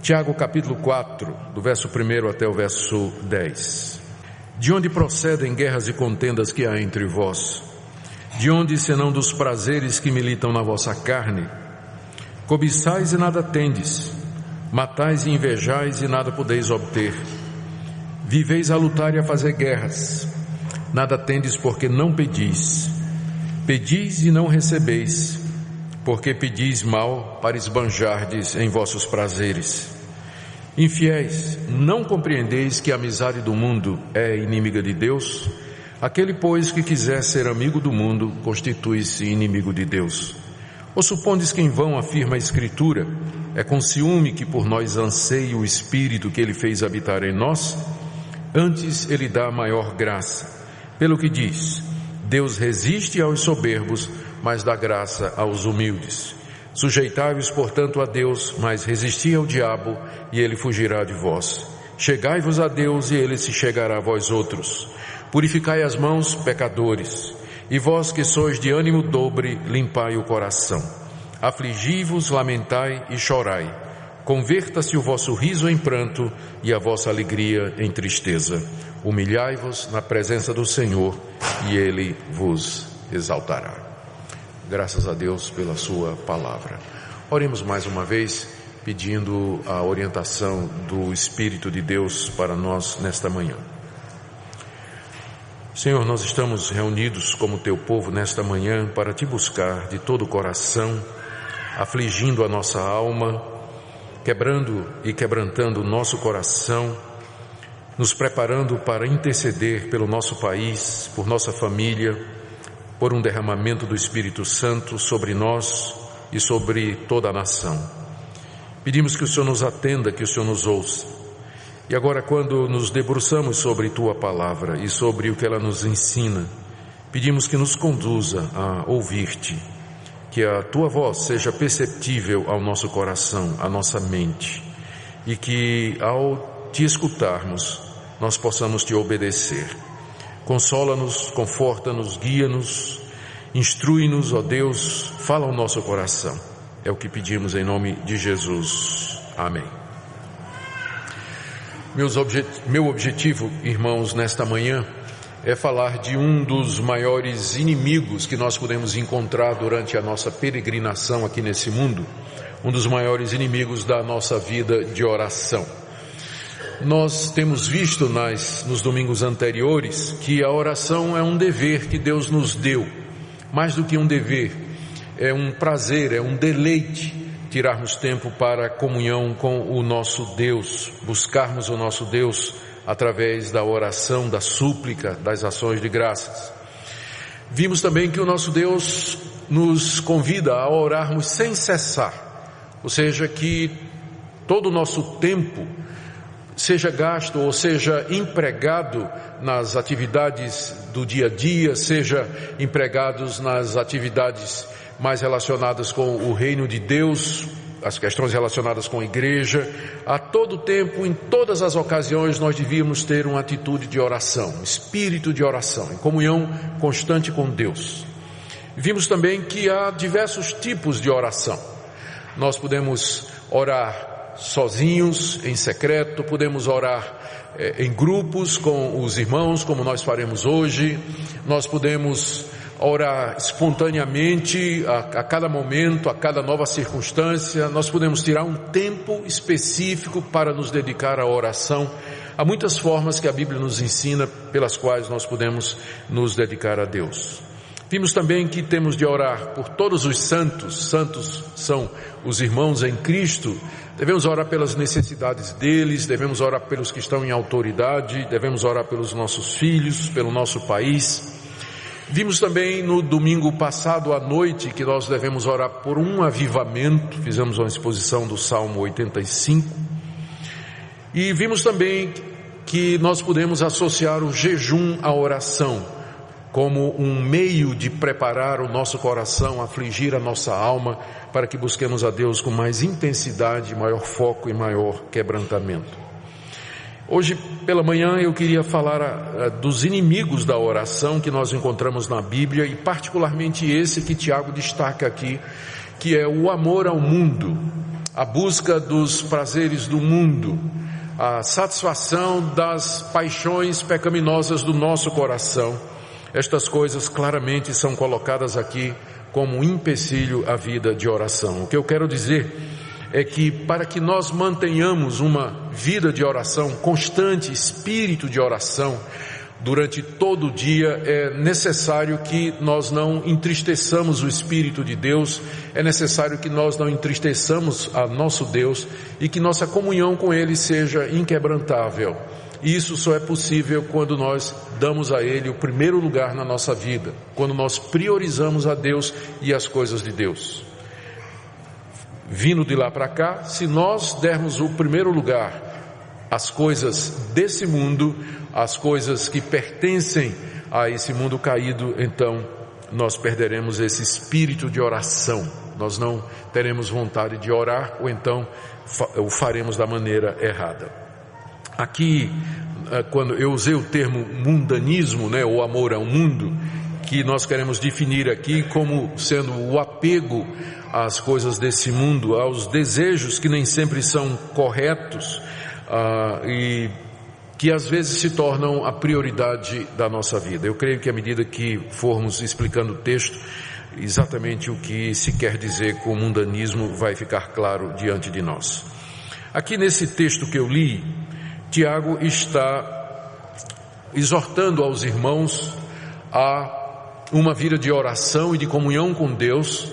Tiago capítulo 4, do verso 1 até o verso 10. De onde procedem guerras e contendas que há entre vós? De onde, senão dos prazeres que militam na vossa carne? Cobiçais e nada tendes, matais e invejais e nada podeis obter. Viveis a lutar e a fazer guerras, nada tendes porque não pedis. Pedis e não recebeis, porque pedis mal para esbanjardes em vossos prazeres. Infiéis, não compreendeis que a amizade do mundo é inimiga de Deus? Aquele, pois, que quiser ser amigo do mundo, constitui-se inimigo de Deus. Ou supondes que em vão afirma a Escritura, é com ciúme que por nós anseia o Espírito que Ele fez habitar em nós? Antes Ele dá maior graça. Pelo que diz, Deus resiste aos soberbos, mas dá graça aos humildes. Sujeitai-vos, portanto, a Deus, mas resisti ao diabo, e ele fugirá de vós. Chegai-vos a Deus, e ele se chegará a vós outros. Purificai as mãos, pecadores, e vós que sois de ânimo dobre, limpai o coração. Afligi-vos, lamentai e chorai. Converta-se o vosso riso em pranto e a vossa alegria em tristeza. Humilhai-vos na presença do Senhor, e Ele vos exaltará. Graças a Deus pela sua palavra. Oremos mais uma vez, pedindo a orientação do Espírito de Deus para nós nesta manhã. Senhor, nós estamos reunidos como teu povo nesta manhã para te buscar de todo o coração, afligindo a nossa alma, quebrando e quebrantando o nosso coração, nos preparando para interceder pelo nosso país, por nossa família, por um derramamento do Espírito Santo sobre nós e sobre toda a nação. Pedimos que o Senhor nos atenda, que o Senhor nos ouça. E agora, quando nos debruçamos sobre Tua Palavra e sobre o que ela nos ensina, pedimos que nos conduza a ouvir-Te, que a Tua voz seja perceptível ao nosso coração, à nossa mente, e que ao Te escutarmos, nós possamos Te obedecer. Consola-nos, conforta-nos, guia-nos, instrui-nos, ó Deus, fala ao nosso coração. É o que pedimos em nome de Jesus. Amém. Meu objetivo, irmãos, nesta manhã, é falar de um dos maiores inimigos que nós podemos encontrar durante a nossa peregrinação aqui nesse mundo, um dos maiores inimigos da nossa vida de oração. Nós temos visto nos domingos anteriores que a oração é um dever que Deus nos deu. Mais do que um dever, é um prazer, é um deleite tirarmos tempo para a comunhão com o nosso Deus, buscarmos o nosso Deus através da oração, da súplica, das ações de graças. Vimos também que o nosso Deus nos convida a orarmos sem cessar, ou seja, que todo o nosso tempo seja gasto ou seja empregado nas atividades do dia a dia, seja empregados nas atividades mais relacionadas com o reino de Deus, as questões relacionadas com a igreja. A todo tempo, em todas as ocasiões, nós devíamos ter uma atitude de oração, um espírito de oração, em comunhão constante com Deus. Vimos também que há diversos tipos de oração. Nós podemos orar sozinhos, em secreto, podemos orar em grupos com os irmãos, como nós faremos hoje. Nós podemos orar espontaneamente, a cada momento, a cada nova circunstância. Nós podemos tirar um tempo específico para nos dedicar à oração. Há muitas formas que a Bíblia nos ensina pelas quais nós podemos nos dedicar a Deus. Vimos também que temos de orar por todos os santos. Santos são os irmãos em Cristo. Devemos orar pelas necessidades deles, devemos orar pelos que estão em autoridade, devemos orar pelos nossos filhos, pelo nosso país. Vimos também no domingo passado à noite que nós devemos orar por um avivamento. Fizemos uma exposição do Salmo 85. E vimos também que nós podemos associar o jejum à oração como um meio de preparar o nosso coração, afligir a nossa alma, para que busquemos a Deus com mais intensidade, maior foco e maior quebrantamento. Hoje pela manhã eu queria falar dos inimigos da oração que nós encontramos na Bíblia, e particularmente esse que Tiago destaca aqui, que é o amor ao mundo, a busca dos prazeres do mundo, a satisfação das paixões pecaminosas do nosso coração. Estas coisas claramente são colocadas aqui como um empecilho à vida de oração. O que eu quero dizer é que para que nós mantenhamos uma vida de oração constante, espírito de oração, durante todo o dia, é necessário que nós não entristeçamos o Espírito de Deus, é necessário que nós não entristeçamos a nosso Deus e que nossa comunhão com Ele seja inquebrantável. E isso só é possível quando nós damos a Ele o primeiro lugar na nossa vida, quando nós priorizamos a Deus e as coisas de Deus. Vindo de lá para cá, se nós dermos o primeiro lugar às coisas desse mundo, as coisas que pertencem a esse mundo caído, então nós perderemos esse espírito de oração. Nós não teremos vontade de orar, ou então o faremos da maneira errada. Aqui, quando eu usei o termo mundanismo, ou amor ao mundo, que nós queremos definir aqui como sendo o apego às coisas desse mundo, aos desejos que nem sempre são corretos, e que às vezes se tornam a prioridade da nossa vida. Eu creio que à medida que formos explicando o texto, exatamente o que se quer dizer com o mundanismo vai ficar claro diante de nós. Aqui nesse texto que eu li, Tiago está exortando aos irmãos a uma vida de oração e de comunhão com Deus,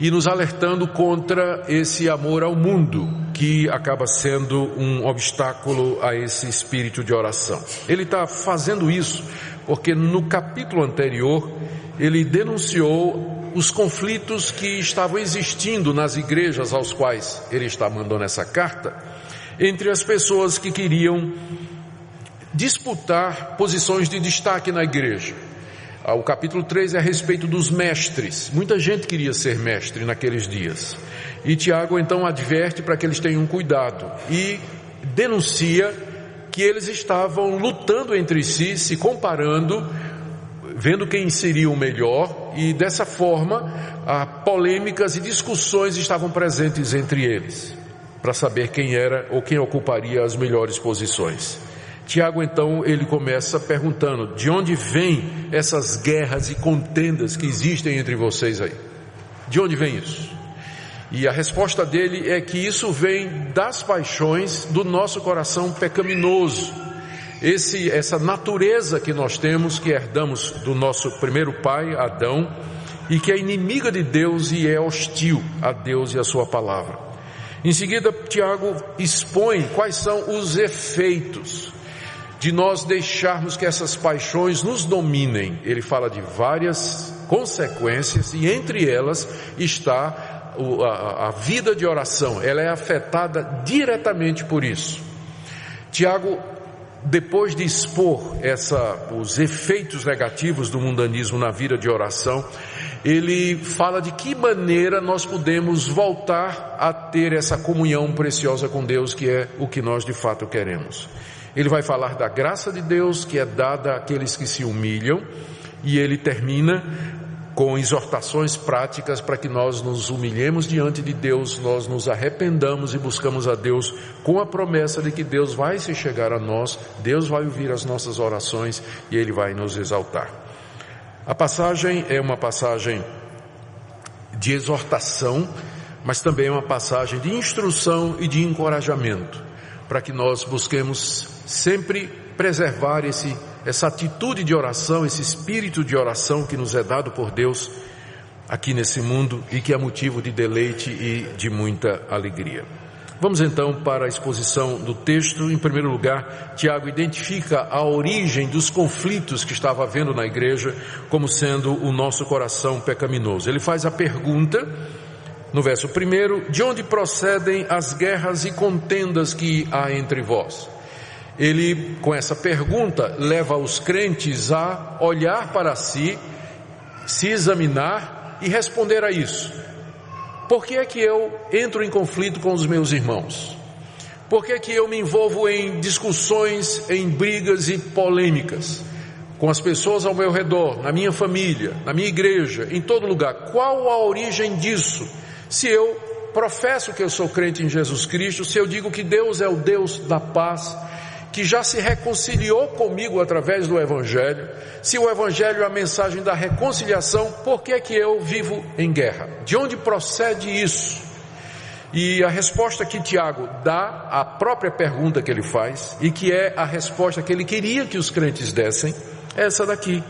e nos alertando contra esse amor ao mundo, que acaba sendo um obstáculo a esse espírito de oração. Ele está fazendo isso porque no capítulo anterior ele denunciou os conflitos que estavam existindo nas igrejas aos quais ele está mandando essa carta, entre as pessoas que queriam disputar posições de destaque na igreja. O capítulo 3 é a respeito dos mestres. Muita gente queria ser mestre naqueles dias. E Tiago então adverte para que eles tenham cuidado e denuncia que eles estavam lutando entre si, se comparando, vendo quem seria o melhor, e dessa forma polêmicas e discussões estavam presentes entre eles, para saber quem era ou quem ocuparia as melhores posições. Tiago então ele começa perguntando: de onde vêm essas guerras e contendas que existem entre vocês aí? De onde vem isso? E a resposta dele é que isso vem das paixões do nosso coração pecaminoso. Essa natureza que nós temos, que herdamos do nosso primeiro pai, Adão, e que é inimiga de Deus e é hostil a Deus e a sua palavra. Em seguida, Tiago expõe quais são os efeitos de nós deixarmos que essas paixões nos dominem. Ele fala de várias consequências e entre elas está a vida de oração. Ela é afetada diretamente por isso. Tiago, depois de expor os efeitos negativos do mundanismo na vida de oração, ele fala de que maneira nós podemos voltar a ter essa comunhão preciosa com Deus, que é o que nós de fato queremos. Ele vai falar da graça de Deus que é dada àqueles que se humilham, e ele termina com exortações práticas para que nós nos humilhemos diante de Deus, nós nos arrependamos e buscamos a Deus com a promessa de que Deus vai se chegar a nós, Deus vai ouvir as nossas orações e Ele vai nos exaltar. A passagem é uma passagem de exortação, mas também é uma passagem de instrução e de encorajamento, para que nós busquemos sempre preservar essa atitude de oração, esse espírito de oração que nos é dado por Deus aqui nesse mundo e que é motivo de deleite e de muita alegria. Vamos então para a exposição do texto. Em primeiro lugar, Tiago identifica a origem dos conflitos que estava havendo na igreja como sendo o nosso coração pecaminoso. Ele faz a pergunta no verso 1: de onde procedem as guerras e contendas que há entre vós? Ele, com essa pergunta, leva os crentes a olhar para si, se examinar e responder a isso. Por que é que eu entro em conflito com os meus irmãos? Por que é que eu me envolvo em discussões, em brigas e polêmicas com as pessoas ao meu redor, na minha família, na minha igreja, em todo lugar? Qual a origem disso? Se eu professo que eu sou crente em Jesus Cristo, se eu digo que Deus é o Deus da paz, que já se reconciliou comigo através do Evangelho, se o Evangelho é a mensagem da reconciliação, por que é que eu vivo em guerra? De onde procede isso? E a resposta que Tiago dá à própria pergunta que ele faz, e que é a resposta que ele queria que os crentes dessem, é essa daqui,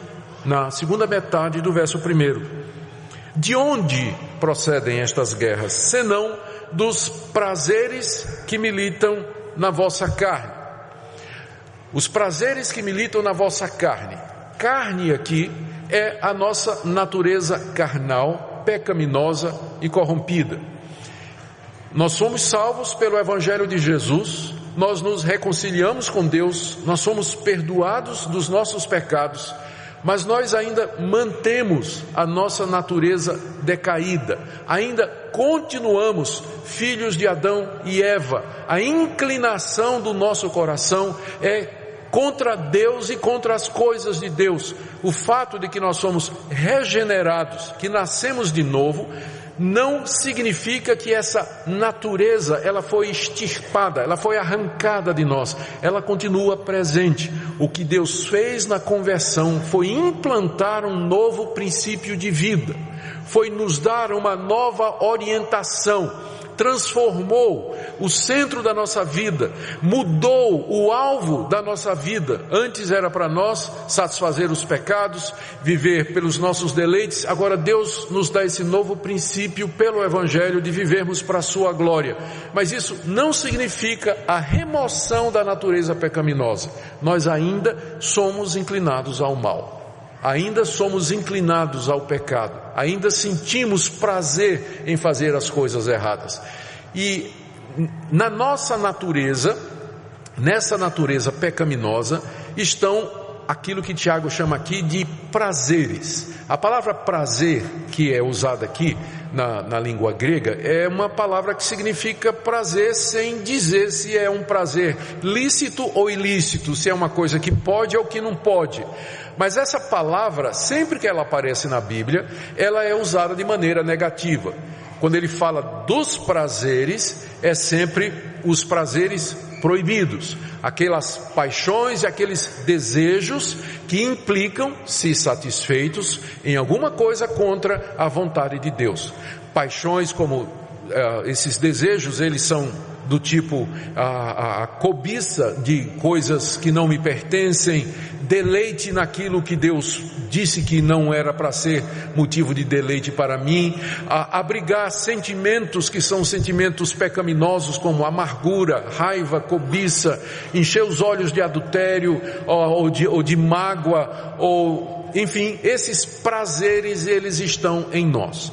na segunda metade do verso 1. De onde procedem estas guerras, senão dos prazeres que militam na vossa carne? Os prazeres que militam na vossa carne. Carne aqui é a nossa natureza carnal, pecaminosa e corrompida. Nós somos salvos pelo Evangelho de Jesus, nós nos reconciliamos com Deus, nós somos perdoados dos nossos pecados, mas nós ainda mantemos a nossa natureza decaída, ainda continuamos filhos de Adão e Eva. A inclinação do nosso coração é contra Deus e contra as coisas de Deus. O fato de que nós somos regenerados, que nascemos de novo, não significa que essa natureza, ela foi extirpada, ela foi arrancada de nós, ela continua presente. O que Deus fez na conversão foi implantar um novo princípio de vida, foi nos dar uma nova orientação, transformou o centro da nossa vida, mudou o alvo da nossa vida. Antes era para nós satisfazer os pecados, viver pelos nossos deleites. Agora Deus nos dá esse novo princípio pelo Evangelho de vivermos para a sua glória. Mas isso não significa a remoção da natureza pecaminosa. Nós ainda somos inclinados ao mal. Ainda somos inclinados ao pecado, ainda sentimos prazer em fazer as coisas erradas. E na nossa natureza, nessa natureza pecaminosa, estão aquilo que Tiago chama aqui de prazeres. A palavra prazer, que é usada aqui na língua grega, é uma palavra que significa prazer sem dizer se é um prazer lícito ou ilícito, se é uma coisa que pode ou que não pode. Mas essa palavra, sempre que ela aparece na Bíblia, ela é usada de maneira negativa. Quando ele fala dos prazeres, é sempre os prazeres proibidos, aquelas paixões e aqueles desejos que implicam, se satisfeitos, em alguma coisa contra a vontade de Deus. Paixões como esses desejos, eles são do tipo a cobiça de coisas que não me pertencem, deleite naquilo que Deus disse que não era para ser motivo de deleite para mim, abrigar sentimentos que são sentimentos pecaminosos como amargura, raiva, cobiça, encher os olhos de adultério ou de mágoa, ou enfim, esses prazeres, eles estão em nós.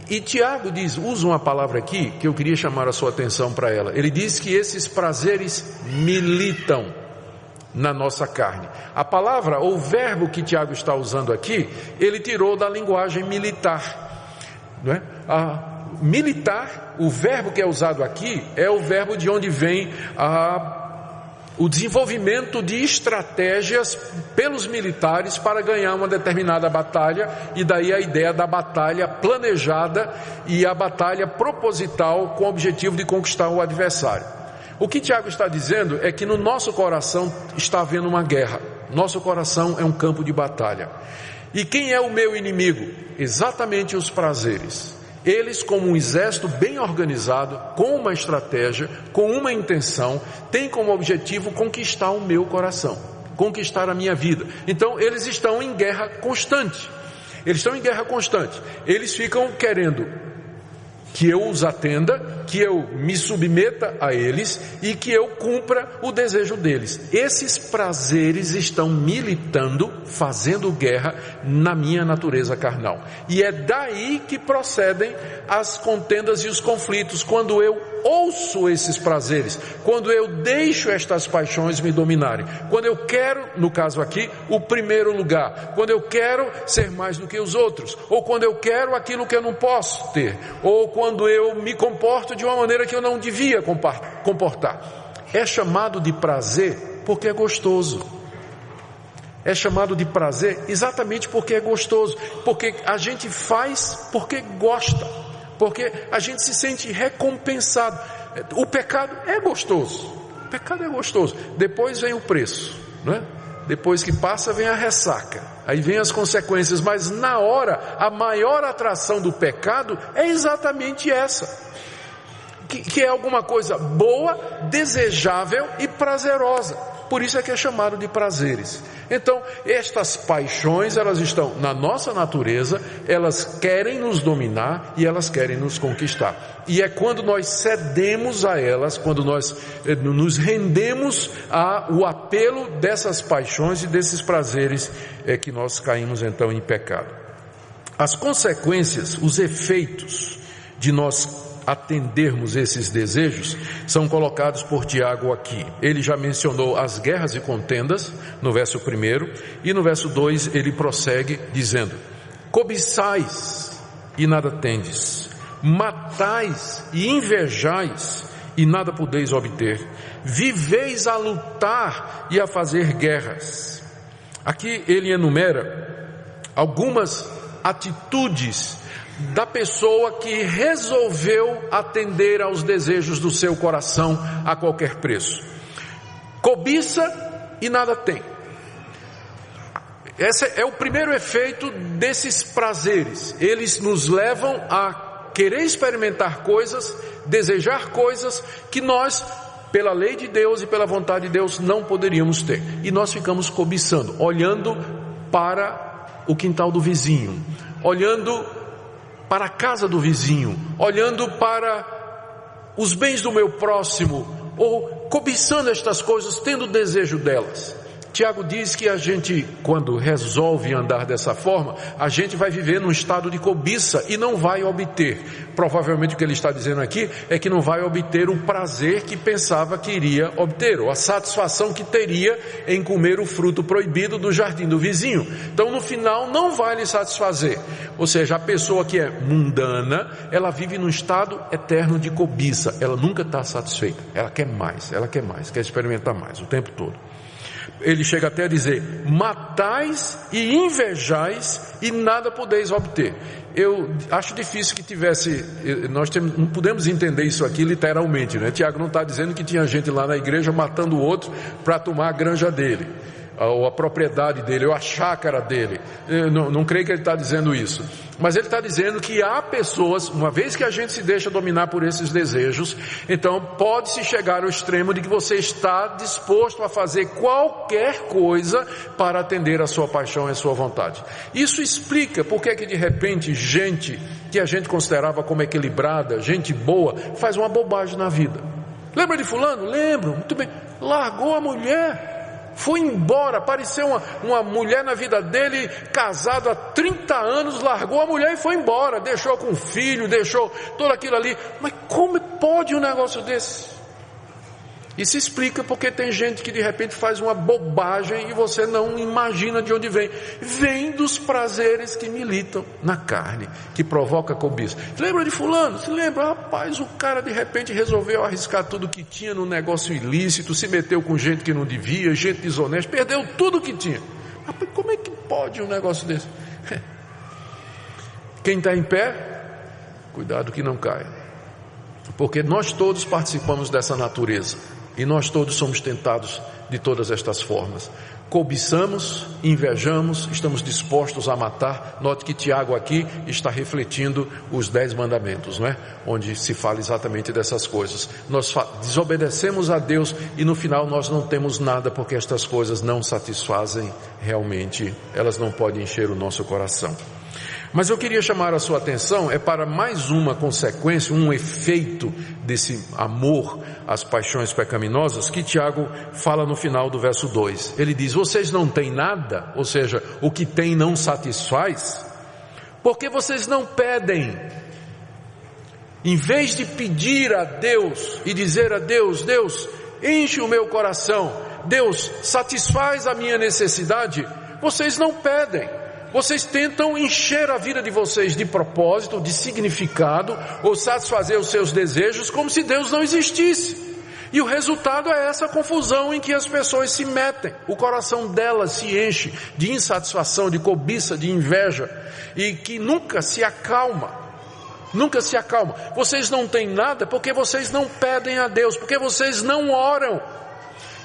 E Tiago usa uma palavra aqui que eu queria chamar a sua atenção para ela. Ele diz que esses prazeres militam na nossa carne. A palavra ou o verbo que Tiago está usando aqui, ele tirou da linguagem militar, não é? Militar, o verbo que é usado aqui é o verbo de onde vem o desenvolvimento de estratégias pelos militares para ganhar uma determinada batalha, e daí a ideia da batalha planejada e a batalha proposital com o objetivo de conquistar o adversário. O que Tiago está dizendo é que no nosso coração está havendo uma guerra. Nosso coração é um campo de batalha. E quem é o meu inimigo? Exatamente os prazeres. Eles, como um exército bem organizado, com uma estratégia, com uma intenção, têm como objetivo conquistar o meu coração, conquistar a minha vida. Então eles estão em guerra constante. Eles ficam querendo que eu os atenda, que eu me submeta a eles e que eu cumpra o desejo deles. Esses prazeres estão militando, fazendo guerra na minha natureza carnal. E é daí que procedem as contendas e os conflitos, quando eu ouço esses prazeres, quando eu deixo estas paixões me dominarem, quando eu quero, no caso aqui, o primeiro lugar, quando eu quero ser mais do que os outros, ou quando eu quero aquilo que eu não posso ter, ou quando eu me comporto de uma maneira que eu não devia comportar. É chamado de prazer porque é gostoso. É chamado de prazer exatamente porque é gostoso, porque a gente faz porque gosta, porque a gente se sente recompensado. O pecado é gostoso, depois vem o preço, não é? Depois que passa vem a ressaca, aí vem as consequências, mas na hora a maior atração do pecado é exatamente essa, que é alguma coisa boa, desejável e prazerosa. Por isso é que é chamado de prazeres. Então, estas paixões, elas estão na nossa natureza, elas querem nos dominar e elas querem nos conquistar. E é quando nós cedemos a elas, quando nós nos rendemos ao apelo dessas paixões e desses prazeres, é que nós caímos então em pecado. As consequências, os efeitos de nós atendermos esses desejos são colocados por Tiago aqui. Ele já mencionou as guerras e contendas no verso 1, e no verso 2 ele prossegue dizendo: cobiçais e nada tendes, matais e invejais e nada podeis obter, viveis a lutar e a fazer guerras. Aqui ele enumera algumas atitudes da pessoa que resolveu atender aos desejos do seu coração a qualquer preço. Cobiça e nada tem. Esse é o primeiro efeito desses prazeres. Eles nos levam a querer experimentar coisas, desejar coisas que nós, pela lei de Deus e pela vontade de Deus, não poderíamos ter. E nós ficamos cobiçando, olhando para o quintal do vizinho, olhando para a casa do vizinho, olhando para os bens do meu próximo, ou cobiçando estas coisas, tendo desejo delas. Tiago diz que a gente, quando resolve andar dessa forma, a gente vai viver num estado de cobiça e não vai obter. Provavelmente o que ele está dizendo aqui é que não vai obter o prazer que pensava que iria obter, ou a satisfação que teria em comer o fruto proibido do jardim do vizinho. Então no final não vai lhe satisfazer. Ou seja, a pessoa que é mundana, ela vive num estado eterno de cobiça, ela nunca está satisfeita, ela quer mais, quer experimentar mais o tempo todo. Ele chega até a dizer: matais e invejais e nada podeis obter. Eu acho difícil que tivesse, não podemos entender isso aqui literalmente, né? Tiago não está dizendo que tinha gente lá na igreja matando o outro para tomar a granja dele, ou a propriedade dele, ou a chácara dele. Eu não creio que ele está dizendo isso, mas ele está dizendo que há pessoas, uma vez que a gente se deixa dominar por esses desejos, então pode-se chegar ao extremo de que você está disposto a fazer qualquer coisa para atender a sua paixão e a sua vontade. Isso explica porque é que de repente gente que a gente considerava como equilibrada, gente boa, faz uma bobagem na vida. Lembra de fulano? Lembro, muito bem. Largou a mulher, foi embora, apareceu uma mulher na vida dele, casado há 30 anos, largou a mulher e foi embora, deixou com o filho, deixou tudo aquilo ali. Mas como pode um negócio desse? Isso explica porque tem gente que de repente faz uma bobagem e você não imagina de onde vem. Vem dos prazeres que militam na carne, que provoca cobiça. Lembra de fulano? Se lembra? Rapaz, o cara de repente resolveu arriscar tudo que tinha no negócio ilícito, se meteu com gente que não devia, gente desonesta, perdeu tudo que tinha. Rapaz, como é que pode um negócio desse? Quem está em pé, cuidado que não caia, porque nós todos participamos dessa natureza. E nós todos somos tentados de todas estas formas. Cobiçamos, invejamos, estamos dispostos a matar. Note que Tiago aqui está refletindo os 10 mandamentos, não é? Onde se fala exatamente dessas coisas. Nós desobedecemos a Deus e no final nós não temos nada, porque estas coisas não satisfazem realmente, elas não podem encher o nosso coração. Mas eu queria chamar a sua atenção para mais uma consequência, um efeito desse amor às paixões pecaminosas que Tiago fala no final do verso 2. Ele diz: vocês não têm nada, ou seja, o que tem não satisfaz, porque vocês não pedem. Em vez de pedir a Deus e dizer a Deus: Deus, enche o meu coração, Deus, satisfaz a minha necessidade, vocês não pedem. Vocês tentam encher a vida de vocês de propósito, de significado, ou satisfazer os seus desejos como se Deus não existisse. E o resultado é essa confusão em que as pessoas se metem. O coração delas se enche de insatisfação, de cobiça, de inveja, e que nunca se acalma. nunca se acalma. Vocês não têm nada porque vocês não pedem a Deus, porque vocês não oram.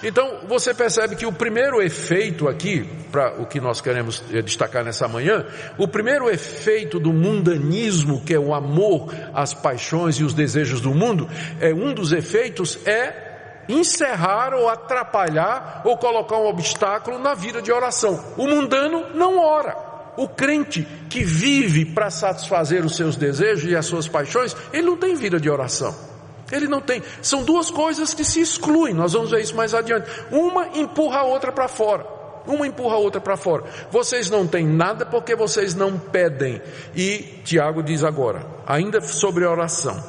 Então você percebe que o primeiro efeito aqui, para o que nós queremos destacar nessa manhã, o primeiro efeito do mundanismo, que é o amor às paixões e os desejos do mundo, um dos efeitos é encerrar ou atrapalhar ou colocar um obstáculo na vida de oração. O mundano não ora. O crente que vive para satisfazer os seus desejos e as suas paixões, ele não tem vida de oração. Ele não tem. São duas coisas que se excluem. Nós vamos ver isso mais adiante. Uma empurra a outra para fora. Uma empurra a outra para fora. Vocês não têm nada porque vocês não pedem. E Tiago diz agora, ainda sobre a oração: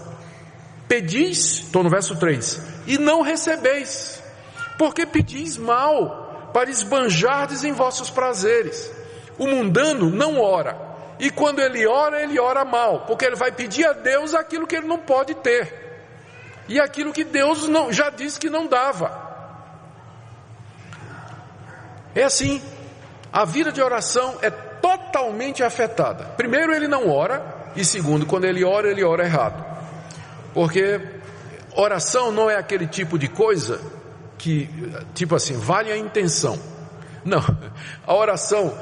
pedis, estou no verso 3, e não recebeis, porque pedis mal, para esbanjardes em vossos prazeres. O mundano não ora. E quando ele ora mal, porque ele vai pedir a Deus aquilo que ele não pode ter. E aquilo que Deus já disse que não dava. É assim, a vida de oração é totalmente afetada. Primeiro, ele não ora, e segundo, quando ele ora errado. Porque oração não é aquele tipo de coisa que, tipo assim, vale a intenção. Não, a oração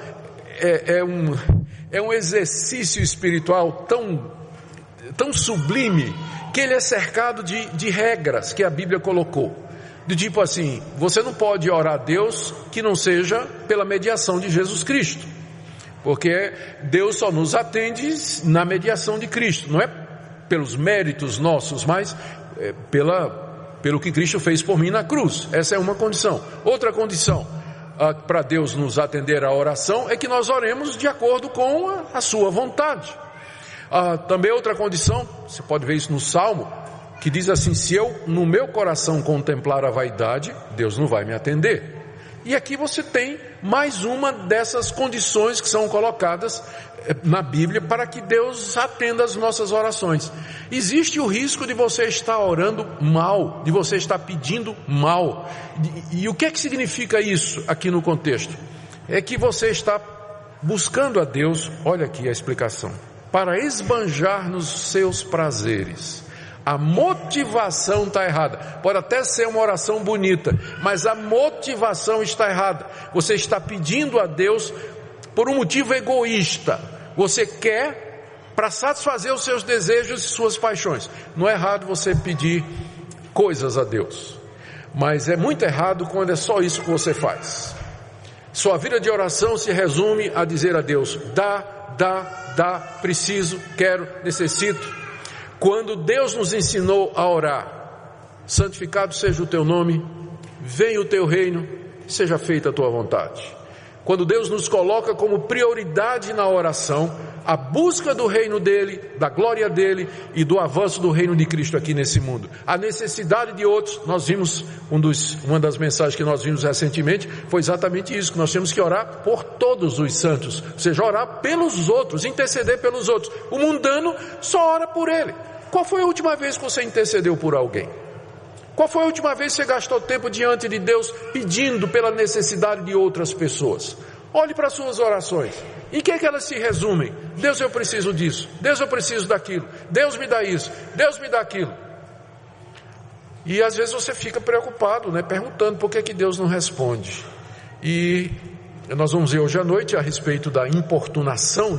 é um exercício espiritual tão sublime, que ele é cercado de regras que a Bíblia colocou. Do tipo assim, você não pode orar a Deus que não seja pela mediação de Jesus Cristo. Porque Deus só nos atende na mediação de Cristo. Não é pelos méritos nossos, mas pelo que Cristo fez por mim na cruz. Essa é uma condição. Outra condição para Deus nos atender à oração é que nós oremos de acordo com a sua vontade. Também outra condição, você pode ver isso no Salmo, que diz assim: se eu no meu coração contemplar a vaidade, Deus não vai me atender. E aqui você tem mais uma dessas condições que são colocadas na Bíblia para que Deus atenda as nossas orações. Existe o risco de você estar orando mal, de você estar pedindo mal. E o que é que significa isso aqui no contexto? É que você está buscando a Deus, olha aqui a explicação, para esbanjar nos seus prazeres. A motivação está errada. Pode até ser uma oração bonita, mas a motivação está errada. Você está pedindo a Deus por um motivo egoísta. Você quer para satisfazer os seus desejos e suas paixões. Não é errado você pedir coisas a Deus, mas é muito errado quando é só isso que você faz. Sua vida de oração se resume a dizer a Deus: dá, preciso, quero, necessito. Quando Deus nos ensinou a orar: santificado seja o teu nome, venha o teu reino, seja feita a tua vontade. Quando Deus nos coloca como prioridade na oração a busca do reino dele, da glória dele e do avanço do reino de Cristo aqui nesse mundo, a necessidade de outros, nós vimos, uma das mensagens que nós vimos recentemente, foi exatamente isso, que nós temos que orar por todos os santos, ou seja, orar pelos outros, interceder pelos outros. O mundano só ora por ele. Qual foi a última vez que você intercedeu por alguém? Qual foi a última vez que você gastou tempo diante de Deus pedindo pela necessidade de outras pessoas? Olhe para as suas orações. Em que é que elas se resumem? Deus, eu preciso disso. Deus, eu preciso daquilo. Deus, me dá isso. Deus, me dá aquilo. E às vezes você fica preocupado, perguntando por que Deus não responde. E nós vamos ver hoje à noite a respeito da importunação,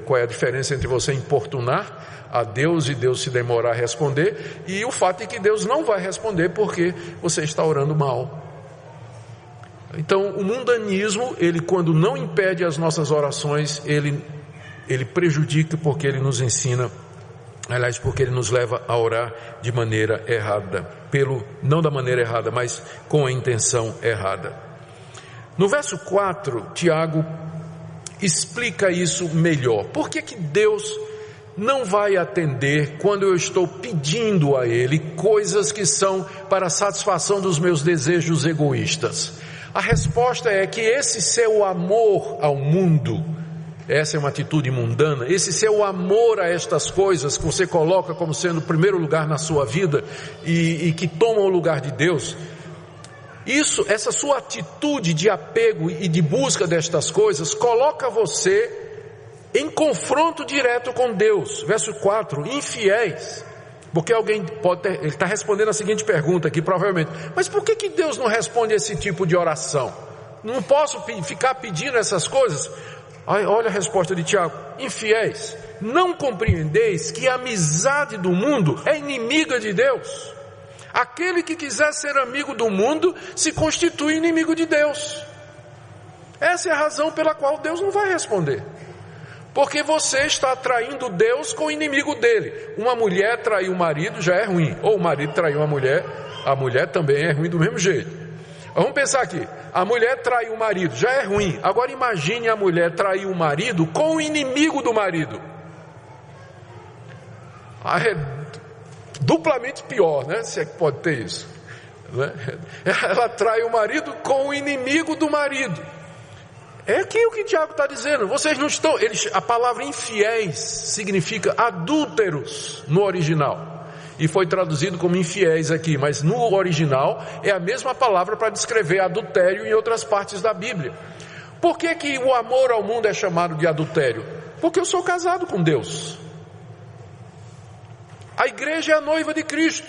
qual é a diferença entre você importunar a Deus e Deus se demorar a responder, e o fato é que Deus não vai responder porque você está orando mal. Então o mundanismo, ele quando não impede as nossas orações, ele prejudica, porque ele nos ensina, aliás, porque ele nos leva a orar de maneira errada, não da maneira errada, mas com a intenção errada. No verso 4, Tiago explica isso melhor. Por que Deus não vai atender quando eu estou pedindo a Ele coisas que são para a satisfação dos meus desejos egoístas? A resposta é que esse seu amor ao mundo, essa é uma atitude mundana, esse seu amor a estas coisas que você coloca como sendo o primeiro lugar na sua vida e que tomam o lugar de Deus, essa sua atitude de apego e de busca destas coisas coloca você em confronto direto com Deus. Verso 4, infiéis. Porque alguém pode ter, ele está respondendo a seguinte pergunta aqui, provavelmente: mas por que Deus não responde esse tipo de oração? Não posso ficar pedindo essas coisas? Olha a resposta de Tiago: infiéis, não compreendeis que a amizade do mundo é inimiga de Deus? Aquele que quiser ser amigo do mundo se constitui inimigo de Deus. Essa é a razão pela qual Deus não vai responder. Porque você está traindo Deus com o inimigo dele. Uma mulher trair o marido já é ruim. Ou o marido trair uma mulher, a mulher também é ruim do mesmo jeito. Vamos pensar aqui. A mulher trair o marido já é ruim. Agora imagine a mulher trair o marido com o inimigo do marido. É duplamente pior, né? Se é que pode ter isso, né? Ela trai o marido com o inimigo do marido. É aqui o que Tiago está dizendo. Vocês não estão... a palavra infiéis significa adúlteros no original. E foi traduzido como infiéis aqui. Mas no original é a mesma palavra para descrever adultério em outras partes da Bíblia. Por que o amor ao mundo é chamado de adultério? Porque eu sou casado com Deus. A igreja é a noiva de Cristo.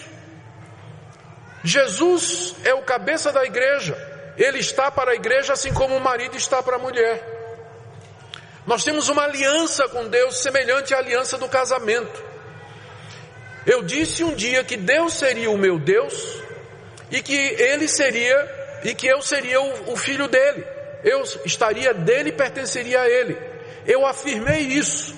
Jesus é o cabeça da igreja. Ele está para a igreja assim como o marido está para a mulher. Nós temos uma aliança com Deus semelhante à aliança do casamento. Eu disse um dia que Deus seria o meu Deus e que eu seria o filho dele. Eu estaria dele e pertenceria a ele. Eu afirmei isso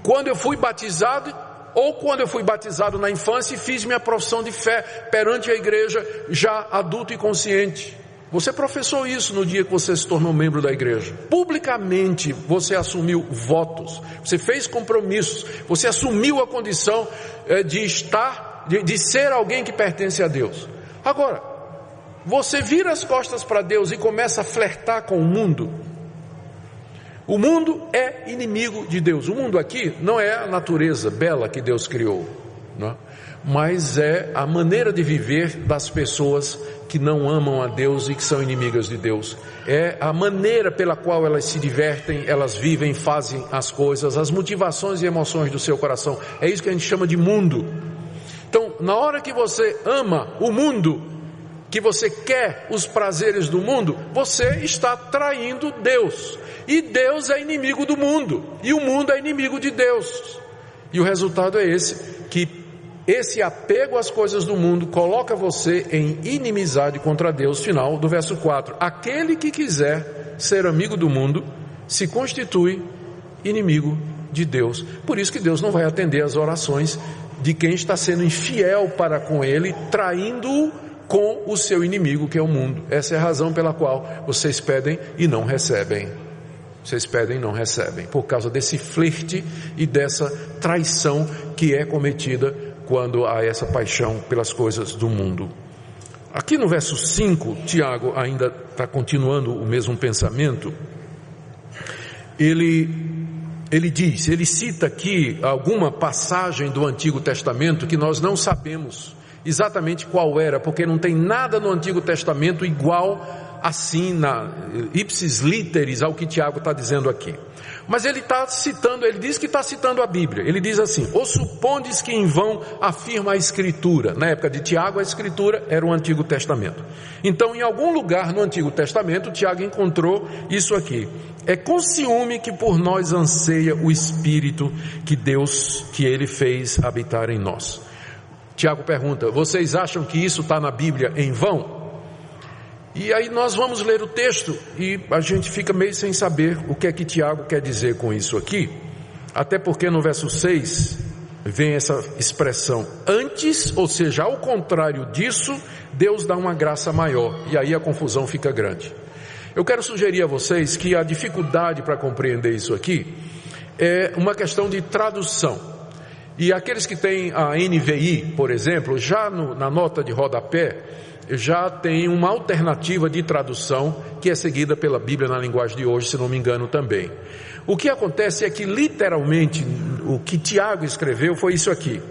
quando eu fui batizado, ou quando eu fui batizado na infância e fiz minha profissão de fé perante a igreja, já adulto e consciente. Você professou isso no dia que você se tornou membro da igreja. Publicamente você assumiu votos, você fez compromissos, você assumiu a condição de ser alguém que pertence a Deus. Agora, você vira as costas para Deus e começa a flertar com o mundo. O mundo é inimigo de Deus. O mundo aqui não é a natureza bela que Deus criou, não? Mas é a maneira de viver das pessoas que não amam a Deus e que são inimigas de Deus. É a maneira pela qual elas se divertem, elas vivem, fazem as coisas, as motivações e emoções do seu coração. É isso que a gente chama de mundo. Então, na hora que você ama o mundo, que você quer os prazeres do mundo, você está traindo Deus. E Deus é inimigo do mundo, e o mundo é inimigo de Deus. E o resultado é que esse apego às coisas do mundo coloca você em inimizade contra Deus. Final do verso 4. Aquele que quiser ser amigo do mundo se constitui inimigo de Deus. Por isso que Deus não vai atender às orações de quem está sendo infiel para com ele, traindo-o com o seu inimigo, que é o mundo. Essa é a razão pela qual vocês pedem e não recebem. Vocês pedem e não recebem, por causa desse flerte e dessa traição que é cometida quando há essa paixão pelas coisas do mundo. Aqui no verso 5, Tiago ainda está continuando o mesmo pensamento. Ele cita aqui alguma passagem do Antigo Testamento que nós não sabemos exatamente qual era, porque não tem nada no Antigo Testamento igual assim, na ipsis literis, ao que Tiago está dizendo aqui. Mas ele diz que está citando a Bíblia. Ele diz assim: ou supondes que em vão afirma a Escritura. Na época de Tiago, a Escritura era o Antigo Testamento. Então, em algum lugar no Antigo Testamento, Tiago encontrou isso aqui: é com ciúme que por nós anseia o Espírito que ele fez habitar em nós. Tiago pergunta: vocês acham que isso está na Bíblia em vão? E aí nós vamos ler o texto e a gente fica meio sem saber o que é que Tiago quer dizer com isso aqui. Até porque no verso 6 vem essa expressão: antes, ou seja, ao contrário disso, Deus dá uma graça maior. E aí a confusão fica grande. Eu quero sugerir a vocês que a dificuldade para compreender isso aqui é uma questão de tradução. E aqueles que têm a NVI, por exemplo, já na nota de rodapé, já tem uma alternativa de tradução que é seguida pela Bíblia na linguagem de hoje, se não me engano também. O que acontece é que literalmente o que Tiago escreveu foi isso aqui: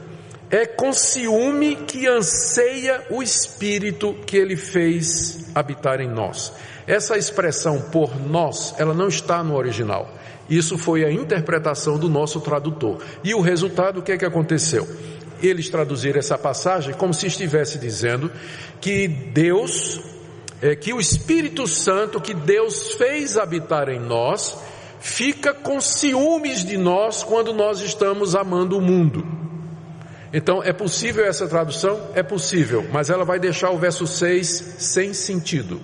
É com ciúme que anseia o Espírito que Ele fez habitar em nós. Essa expressão por nós, ela não está no original. Isso foi a interpretação do nosso tradutor. E o resultado, o que é que aconteceu? Eles traduziram essa passagem como se estivesse dizendo que Deus, que o Espírito Santo que Deus fez habitar em nós, fica com ciúmes de nós quando nós estamos amando o mundo. Então, é possível essa tradução? É possível, mas ela vai deixar o verso 6 sem sentido.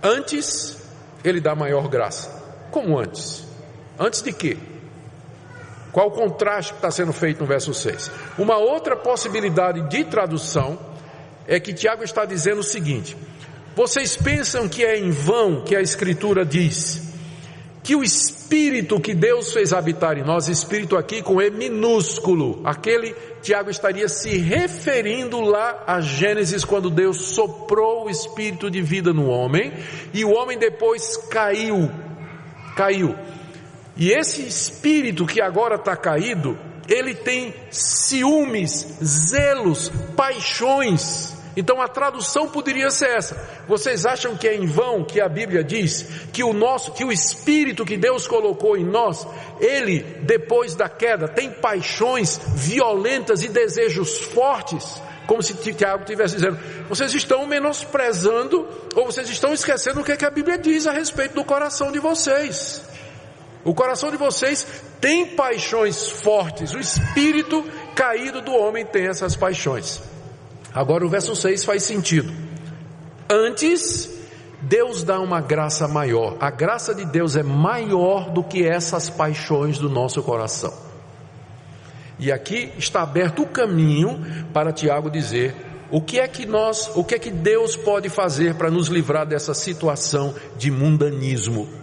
Antes, ele dá maior graça. Como antes? Antes de quê? Qual o contraste que está sendo feito no verso 6? Uma outra possibilidade de tradução é que Tiago está dizendo o seguinte: vocês pensam que é em vão que a Escritura diz que o Espírito que Deus fez habitar em nós, Espírito aqui com E minúsculo, aquele Tiago estaria se referindo lá a Gênesis, quando Deus soprou o Espírito de vida no homem, e o homem depois caiu, e esse Espírito que agora está caído, ele tem ciúmes, zelos, paixões. Então a tradução poderia ser essa: vocês acham que é em vão que a Bíblia diz que o Espírito que Deus colocou em nós, ele depois da queda tem paixões violentas e desejos fortes? Como se Tiago estivesse dizendo: vocês estão menosprezando, ou vocês estão esquecendo o que é que a Bíblia diz a respeito do coração de vocês. O coração de vocês tem paixões fortes, o espírito caído do homem tem essas paixões. Agora o verso 6 faz sentido. Antes, Deus dá uma graça maior. A graça de Deus é maior do que essas paixões do nosso coração. E aqui está aberto o caminho para Tiago dizer o que é que Deus pode fazer para nos livrar dessa situação de mundanismo.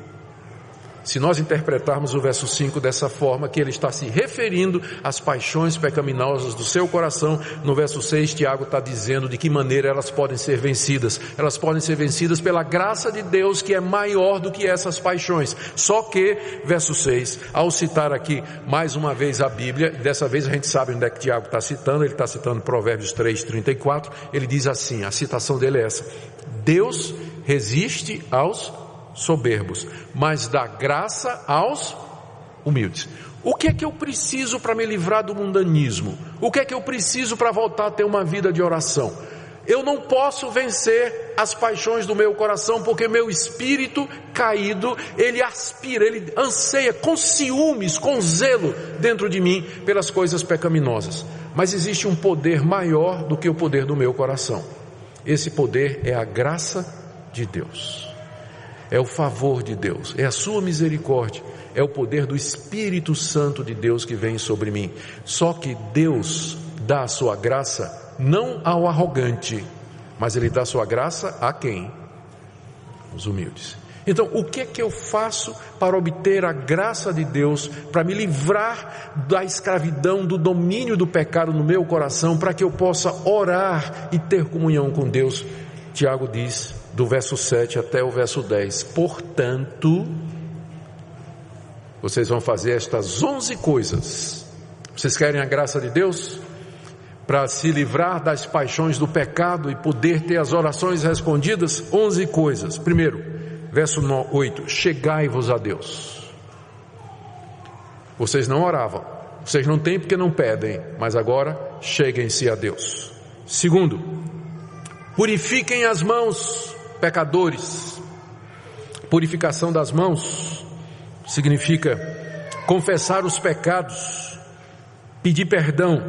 Se nós interpretarmos o verso 5 dessa forma, que ele está se referindo às paixões pecaminosas do seu coração, no verso 6 Tiago está dizendo de que maneira elas podem ser vencidas. Elas podem ser vencidas pela graça de Deus, que é maior do que essas paixões. Só que, verso 6, ao citar aqui mais uma vez a Bíblia, dessa vez a gente sabe onde é que Tiago está citando, ele está citando Provérbios 3:34, ele diz assim, a citação dele é essa: Deus resiste aos soberbos, mas dá graça aos humildes. O que é que eu preciso para me livrar do mundanismo? O que é que eu preciso para voltar a ter uma vida de oração? Eu não posso vencer as paixões do meu coração, porque meu espírito caído, ele aspira, ele anseia com ciúmes, com zelo dentro de mim pelas coisas pecaminosas. Mas existe um poder maior do que o poder do meu coração. Esse poder é a graça de Deus. É o favor de Deus, é a sua misericórdia, é o poder do Espírito Santo de Deus que vem sobre mim. Só que Deus dá a sua graça não ao arrogante, mas Ele dá a sua graça a quem? Os humildes. Então, o que é que eu faço para obter a graça de Deus, para me livrar da escravidão, do domínio do pecado no meu coração, para que eu possa orar e ter comunhão com Deus? Tiago diz, do verso 7 até o verso 10, portanto, vocês vão fazer estas 11 coisas. Vocês querem a graça de Deus? Para se livrar das paixões do pecado e poder ter as orações respondidas? 11 coisas. Primeiro, verso 8, chegai-vos a Deus. Vocês não oravam, vocês não têm porque não pedem, mas agora cheguem-se a Deus. Segundo, purifiquem as mãos, pecadores. Purificação das mãos significa confessar os pecados, pedir perdão.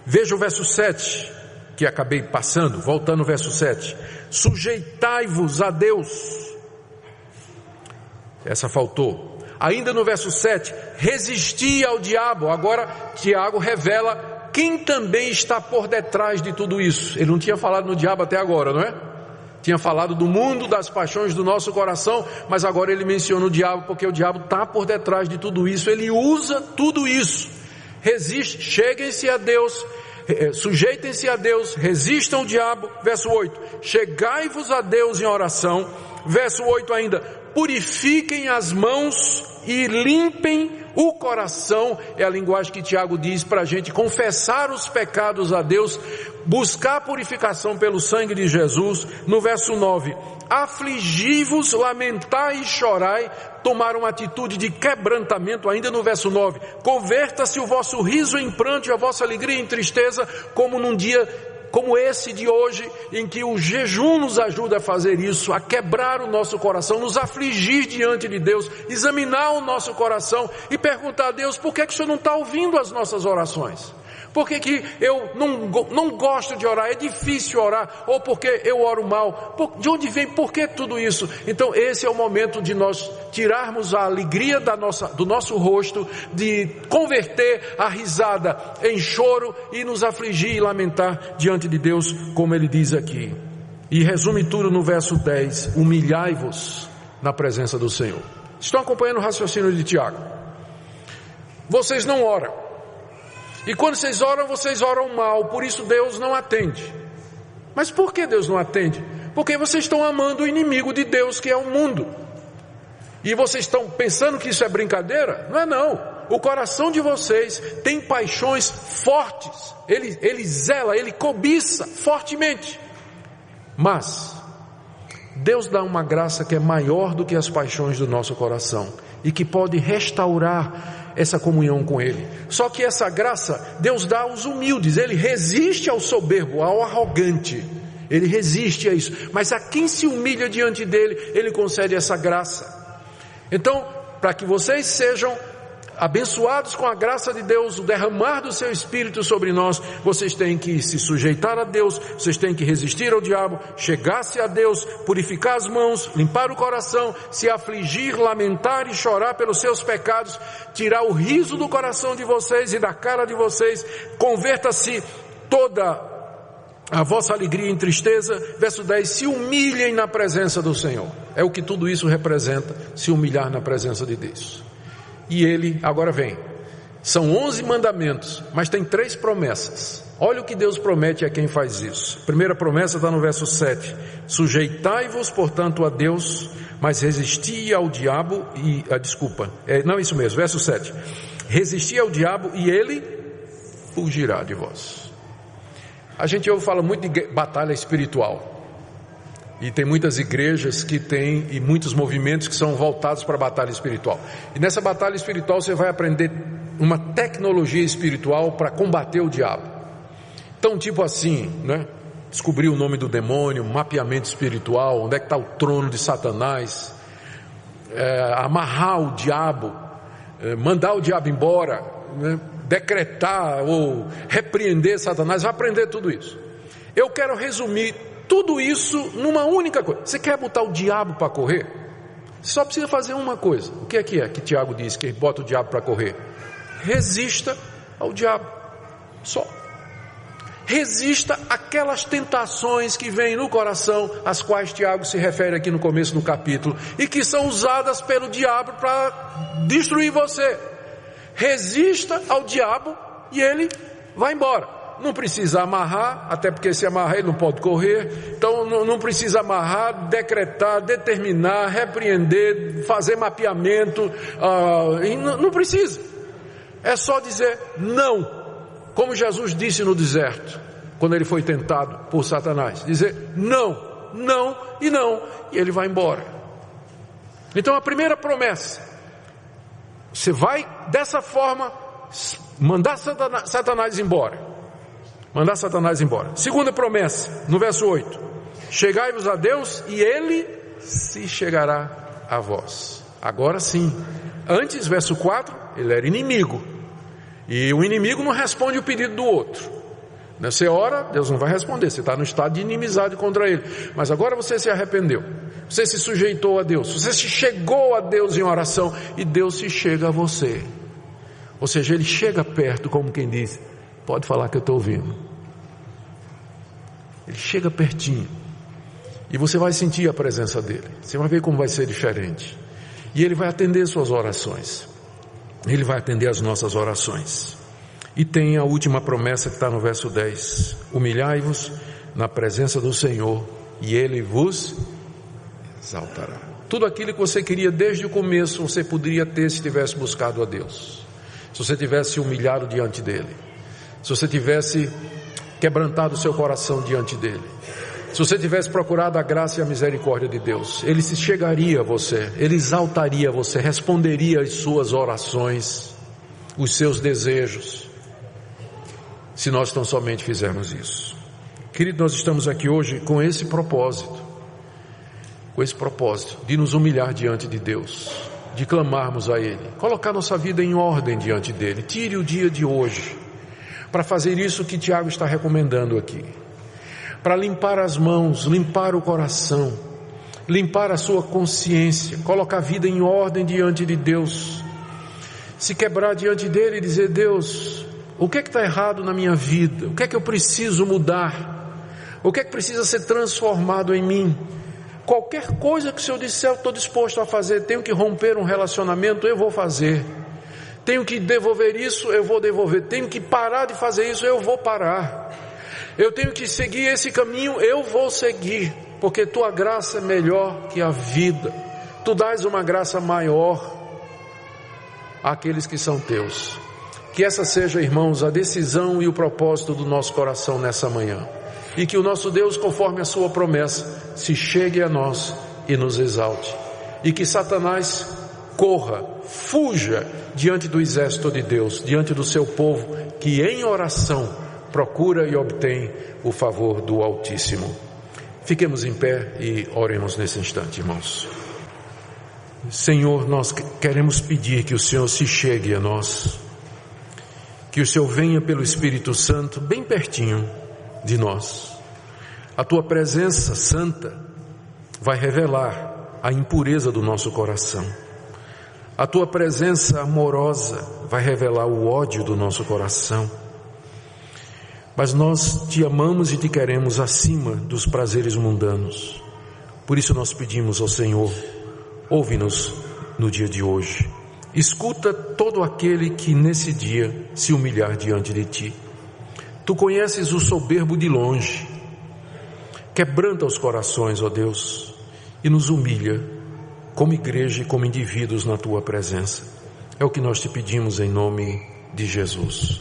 Veja o verso 7, que acabei passando, voltando ao verso 7. Sujeitai-vos a Deus. Essa faltou. Ainda no verso 7, resisti ao diabo. Agora Tiago revela quem também está por detrás de tudo isso. Ele não tinha falado no diabo até agora, não é? Tinha falado do mundo, das paixões do nosso coração, mas agora ele menciona o diabo, porque o diabo está por detrás de tudo isso. Ele usa tudo isso. Resiste, cheguem-se a Deus, sujeitem-se a Deus, resistam ao diabo. Verso 8, chegai-vos a Deus em oração. Verso 8 ainda, purifiquem as mãos, e limpem o coração. É a linguagem que Tiago diz para a gente confessar os pecados a Deus, buscar purificação pelo sangue de Jesus. No verso 9, afligi-vos, lamentai e chorai, tomar uma atitude de quebrantamento. Ainda no verso 9, converta-se o vosso riso em pranto e a vossa alegria em tristeza, como num dia como esse de hoje, em que o jejum nos ajuda a fazer isso, a quebrar o nosso coração, nos afligir diante de Deus, examinar o nosso coração e perguntar a Deus: por que o Senhor não está ouvindo as nossas orações? Por que eu não gosto de orar? É difícil orar? Ou porque eu oro mal? De onde vem? Por que tudo isso? Então esse é o momento de nós tirarmos a alegria do nosso rosto, de converter a risada em choro e nos afligir e lamentar diante de Deus, como ele diz aqui. E resume tudo no verso 10, humilhai-vos na presença do Senhor. Estão acompanhando o raciocínio de Tiago? Vocês não oram. E quando vocês oram mal, por isso Deus não atende. Mas por que Deus não atende? Porque vocês estão amando o inimigo de Deus, que é o mundo. E vocês estão pensando que isso é brincadeira? Não é não. O coração de vocês tem paixões fortes. Ele zela, ele cobiça fortemente. Mas Deus dá uma graça que é maior do que as paixões do nosso coração e que pode restaurar essa comunhão com Ele. Só que essa graça Deus dá aos humildes. Ele resiste ao soberbo, ao arrogante. Ele resiste a isso. Mas a quem se humilha diante dele, Ele concede essa graça. Então, para que vocês sejam abençoados com a graça de Deus, o derramar do seu Espírito sobre nós, vocês têm que se sujeitar a Deus, vocês têm que resistir ao diabo, chegar-se a Deus, purificar as mãos, limpar o coração, se afligir, lamentar e chorar pelos seus pecados, tirar o riso do coração de vocês e da cara de vocês, converta-se toda a vossa alegria em tristeza. Verso 10, se humilhem na presença do Senhor. É o que tudo isso representa, se humilhar na presença de Deus. E ele, agora vem, são 11 mandamentos, mas tem 3 promessas. Olha o que Deus promete a quem faz isso. A primeira promessa está no verso 7, sujeitai-vos portanto a Deus, mas resisti ao diabo e, isso mesmo, verso 7, resisti ao diabo e ele fugirá de vós. A gente ouve falar muito de batalha espiritual. E tem muitas igrejas que têm, e muitos movimentos que são voltados para a batalha espiritual. E nessa batalha espiritual você vai aprender uma tecnologia espiritual para combater o diabo. Então, tipo assim, né? Descobrir o nome do demônio, mapeamento espiritual, onde é que está o trono de Satanás, amarrar o diabo, mandar o diabo embora, né? Decretar ou repreender Satanás, vai aprender tudo isso. Eu quero resumir tudo isso numa única coisa. Você quer botar o diabo para correr? Você só precisa fazer uma coisa. O que é que Tiago diz que bota o diabo para correr? Resista ao diabo. Só. Resista aquelas tentações que vêm no coração, às quais Tiago se refere aqui no começo do capítulo, e que são usadas pelo diabo para destruir você. Resista ao diabo e ele vai embora. Não precisa amarrar, até porque se amarrar ele não pode correr. Então não precisa amarrar, decretar, determinar, repreender, fazer mapeamento, não precisa. É só dizer não, como Jesus disse no deserto, quando ele foi tentado por Satanás. Dizer não, não e não, e ele vai embora. Então a primeira promessa, você vai dessa forma mandar Satanás embora. Mandar Satanás embora. Segunda promessa, no verso 8, chegai-vos a Deus e Ele se chegará a vós. Agora sim. Antes, verso 4, ele era inimigo, e o inimigo não responde o pedido do outro. Você ora, Deus não vai responder, você está no estado de inimizade contra Ele. Mas agora você se arrependeu, você se sujeitou a Deus, você se chegou a Deus em oração, e Deus se chega a você. Ou seja, Ele chega perto, como quem diz: pode falar que eu estou ouvindo. Ele chega pertinho, e você vai sentir a presença dele. Você vai ver como vai ser diferente. E Ele vai atender suas orações. Ele vai atender as nossas orações. E tem a última promessa que está no verso 10. Humilhai-vos na presença do Senhor, e Ele vos exaltará. Tudo aquilo que você queria desde o começo, você poderia ter se tivesse buscado a Deus. Se você tivesse humilhado diante dele. Se você tivesse quebrantado o seu coração diante dele. Se você tivesse procurado a graça e a misericórdia de Deus, ele se chegaria a você, ele exaltaria você, responderia às suas orações, os seus desejos, se nós tão somente fizermos isso. Querido, nós estamos aqui hoje com esse propósito de nos humilhar diante de Deus, de clamarmos a Ele, colocar nossa vida em ordem diante dEle. Tire o dia de hoje para fazer isso que Tiago está recomendando aqui, para limpar as mãos, limpar o coração, limpar a sua consciência, colocar a vida em ordem diante de Deus, se quebrar diante dEle e dizer: Deus, o que é que está errado na minha vida? O que é que eu preciso mudar? O que é que precisa ser transformado em mim? Qualquer coisa que o Senhor disser, eu estou disposto a fazer. Tenho que romper um relacionamento, eu vou fazer. Tenho que devolver isso, eu vou devolver. Tenho que parar de fazer isso, eu vou parar. Eu tenho que seguir esse caminho, eu vou seguir. Porque tua graça é melhor que a vida. Tu dás uma graça maior àqueles que são teus. Que essa seja, irmãos, a decisão e o propósito do nosso coração nessa manhã. E que o nosso Deus, conforme a sua promessa, se chegue a nós e nos exalte. E que Satanás corra, fuja diante do exército de Deus, diante do seu povo, que em oração procura e obtém o favor do Altíssimo. Fiquemos em pé e oremos nesse instante, irmãos. Senhor, nós queremos pedir que o Senhor se chegue a nós, que o Senhor venha pelo Espírito Santo bem pertinho de nós. A tua presença santa vai revelar a impureza do nosso coração. A tua presença amorosa vai revelar o ódio do nosso coração. Mas nós te amamos e te queremos acima dos prazeres mundanos. Por isso nós pedimos ao Senhor: ouve-nos no dia de hoje. Escuta todo aquele que nesse dia se humilhar diante de ti. Tu conheces o soberbo de longe. Quebranta os corações, ó Deus, e nos humilha como igreja e como indivíduos na tua presença. É o que nós te pedimos em nome de Jesus.